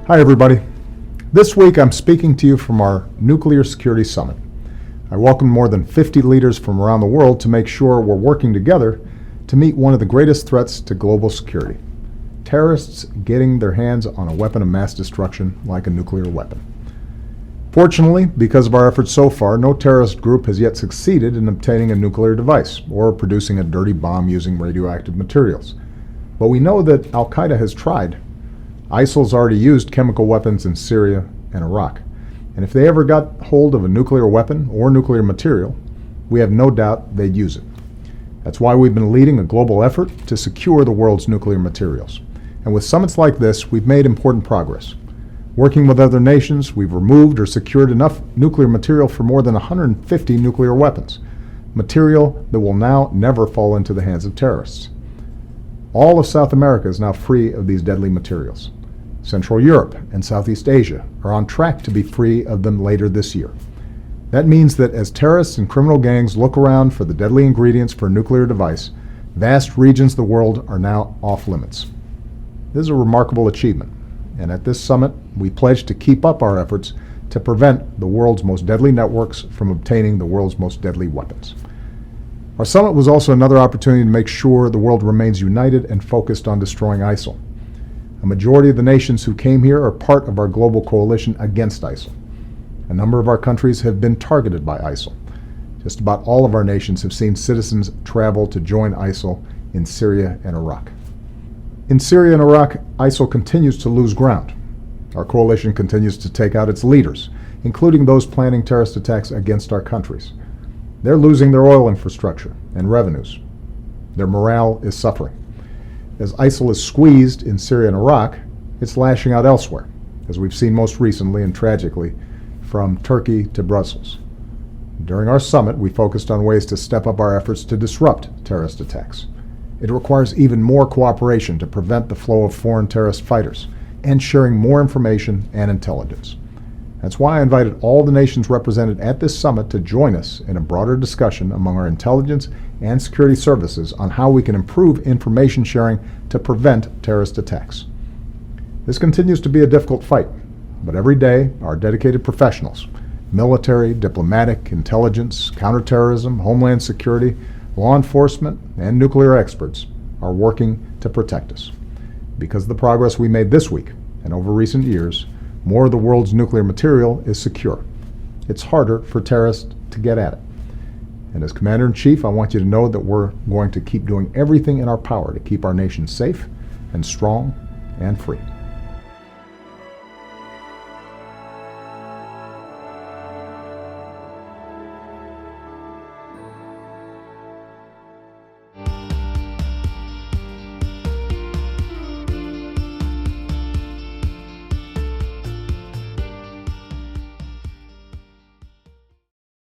Hi everybody. This week I'm speaking to you from our Nuclear Security Summit. I welcome more than 50 leaders from around the world to make sure we're working together to meet one of the greatest threats to global security: terrorists getting their hands on a weapon of mass destruction like a nuclear weapon. Fortunately, because of our efforts so far, no terrorist group has yet succeeded in obtaining a nuclear device or producing a dirty bomb using radioactive materials. But we know that Al-Qaeda has tried. ISIL's already used chemical weapons in Syria and Iraq. And if they ever got hold of a nuclear weapon or nuclear material, we have no doubt they'd use it. That's why we've been leading a global effort to secure the world's nuclear materials. And with summits like this, we've made important progress. Working with other nations, we've removed or secured enough nuclear material for more than 150 nuclear weapons, material that will now never fall into the hands of terrorists. All of South America is now free of these deadly materials. Central Europe and Southeast Asia are on track to be free of them later this year. That means that as terrorists and criminal gangs look around for the deadly ingredients for a nuclear device, vast regions of the world are now off limits. This is a remarkable achievement, and at this summit, we pledge to keep up our efforts to prevent the world's most deadly networks from obtaining the world's most deadly weapons. Our summit was also another opportunity to make sure the world remains united and focused on destroying ISIL. A majority of the nations who came here are part of our global coalition against ISIL. A number of our countries have been targeted by ISIL. Just about all of our nations have seen citizens travel to join ISIL in Syria and Iraq. In Syria and Iraq, ISIL continues to lose ground. Our coalition continues to take out its leaders, including those planning terrorist attacks against our countries. They're losing their oil infrastructure and revenues. Their morale is suffering. As ISIL is squeezed in Syria and Iraq, it's lashing out elsewhere, as we've seen most recently and tragically from Turkey to Brussels. During our summit, we focused on ways to step up our efforts to disrupt terrorist attacks. It requires even more cooperation to prevent the flow of foreign terrorist fighters and sharing more information and intelligence. That's why I invited all the nations represented at this summit to join us in a broader discussion among our intelligence and security services on how we can improve information sharing to prevent terrorist attacks. This continues to be a difficult fight, but every day our dedicated professionals, military, diplomatic, intelligence, counterterrorism, homeland security, law enforcement, and nuclear experts are working to protect us. Because of the progress we made this week and over recent years, more of the world's nuclear material is secure. It's harder for terrorists to get at it. And as Commander-in-Chief, I want you to know that we're going to keep doing everything in our power to keep our nation safe and strong and free.